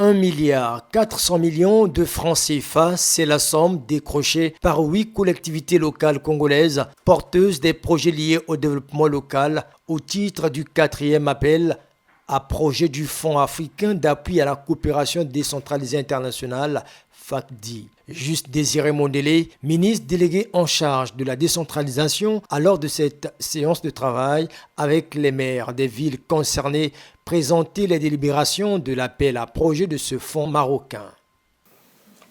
1,4 milliard de francs CFA, c'est la somme décrochée par 8 collectivités locales congolaises porteuses des projets liés au développement local au titre du 4e appel à projet du Fonds africain d'appui à la coopération décentralisée internationale, FACDI. Juste Désiré Mondélé, ministre délégué en charge de la décentralisation, à l'heure de cette séance de travail avec les maires des villes concernées, présentait les délibérations de l'appel à projet de ce fonds marocain.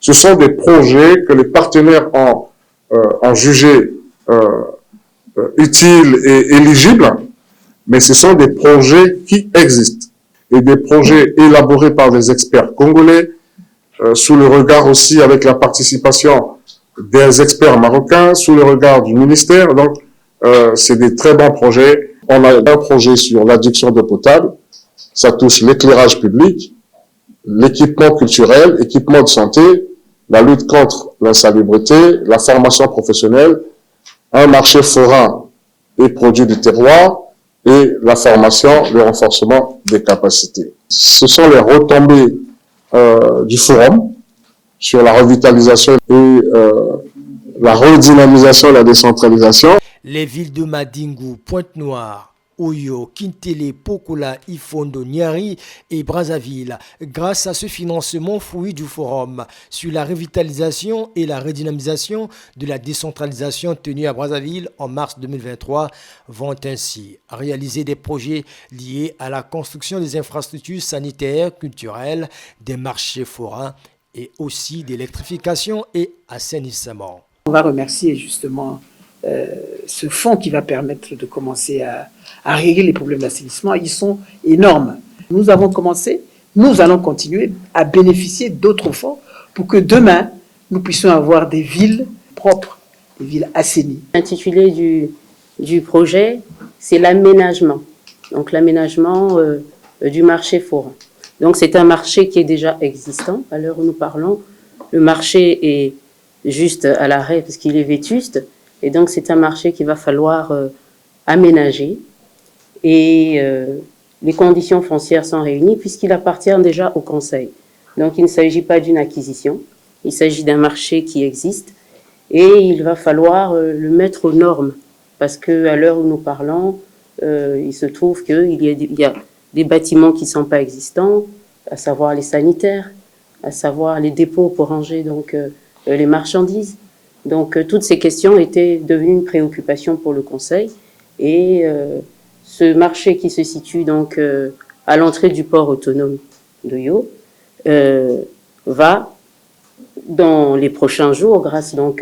Ce sont des projets que les partenaires ont jugés utiles et éligibles, mais ce sont des projets qui existent et des projets élaborés par des experts congolais, sous le regard aussi avec la participation des experts marocains, sous le regard du ministère. Donc, c'est des très bons projets. On a un projet sur l'adduction d'eau potable. Ça touche l'éclairage public, l'équipement culturel, l'équipement de santé, la lutte contre l'insalubrité, la formation professionnelle, un marché forain et produits du terroir, et la formation, le renforcement des capacités. Ce sont les retombées du forum sur la revitalisation et la redynamisation et la décentralisation. Les villes de Madingou, Pointe-Noire, Oyo, Kintele, Pokola, Ifondo, Niari et Brazzaville, grâce à ce financement fruit du forum sur la revitalisation et la redynamisation de la décentralisation tenue à Brazzaville en mars 2023, vont ainsi réaliser des projets liés à la construction des infrastructures sanitaires, culturelles, des marchés forains et aussi d'électrification et assainissement. On va remercier justement ce fonds qui va permettre de commencer à régler les problèmes d'assainissement. Ils sont énormes. Nous avons commencé, nous allons continuer à bénéficier d'autres fonds pour que demain, nous puissions avoir des villes propres, des villes assainies. L'intitulé du projet, c'est l'aménagement. Donc l'aménagement du marché forain. Donc c'est un marché qui est déjà existant. À l'heure où nous parlons, le marché est juste à l'arrêt parce qu'il est vétuste. Et donc, c'est un marché qu'il va falloir aménager. Et les conditions foncières sont réunies puisqu'il appartient déjà au Conseil. Donc, il ne s'agit pas d'une acquisition. Il s'agit d'un marché qui existe. Et il va falloir le mettre aux normes. Parce qu'à l'heure où nous parlons, il se trouve qu'il y a des bâtiments qui ne sont pas existants, à savoir les sanitaires, à savoir les dépôts pour ranger donc, les marchandises. Donc, toutes ces questions étaient devenues une préoccupation pour le Conseil. Et ce marché qui se situe donc à l'entrée du port autonome d'Oyo va, dans les prochains jours, grâce donc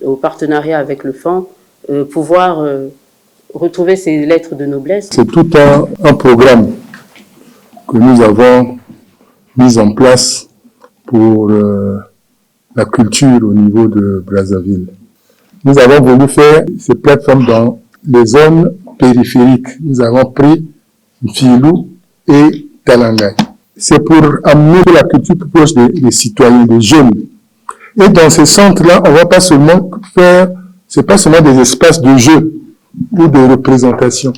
au partenariat avec le fonds, pouvoir retrouver ses lettres de noblesse. C'est tout un programme que nous avons mis en place pour la culture au niveau de Brazzaville. Nous avons voulu faire ces plateformes dans les zones périphériques. Nous avons pris Mfilou et Talangay. C'est pour amener la culture plus proche des citoyens, des jeunes. Et dans ces centres-là, on va pas seulement faire, c'est pas seulement des espaces de jeu ou de représentation,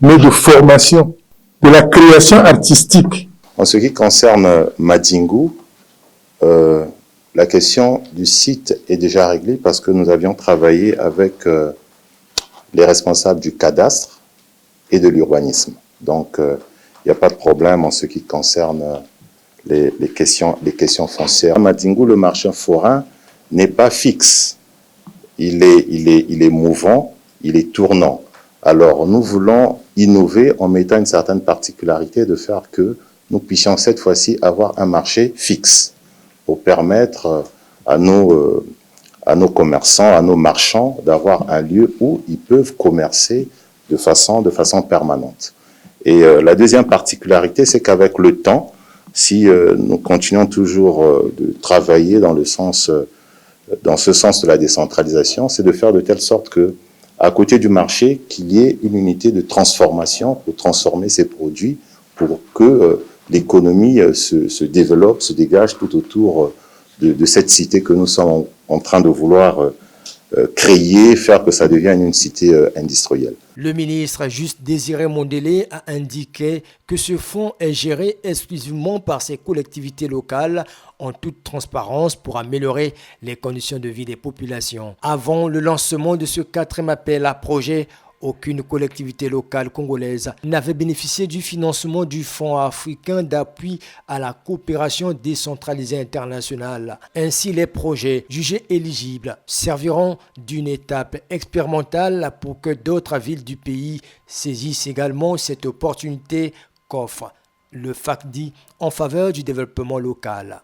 mais de formation, de la création artistique. En ce qui concerne Madingou, la question du site est déjà réglée parce que nous avions travaillé avec les responsables du cadastre et de l'urbanisme. Donc, il n'y a pas de problème en ce qui concerne les questions foncières. À Madingou, le marché forain n'est pas fixe. Il est mouvant, il est tournant. Alors, nous voulons innover en mettant une certaine particularité de faire que nous puissions cette fois-ci avoir un marché fixe, pour permettre à nos commerçants, à nos marchands d'avoir un lieu où ils peuvent commercer de façon permanente. Et la deuxième particularité, c'est qu'avec le temps, si nous continuons toujours de travailler dans ce sens de la décentralisation, c'est de faire de telle sorte que, à côté du marché, qu'il y ait une unité de transformation pour transformer ces produits, pour que l'économie se développe, se dégage tout autour de cette cité que nous sommes en train de vouloir créer, faire que ça devienne une cité industrielle. Le ministre Juste Désiré Mondélé a indiqué que ce fonds est géré exclusivement par ces collectivités locales en toute transparence pour améliorer les conditions de vie des populations. Avant le lancement de ce 4e appel à projet, aucune collectivité locale congolaise n'avait bénéficié du financement du Fonds africain d'appui à la coopération décentralisée internationale. Ainsi, les projets jugés éligibles serviront d'une étape expérimentale pour que d'autres villes du pays saisissent également cette opportunité qu'offre le FACDI en faveur du développement local.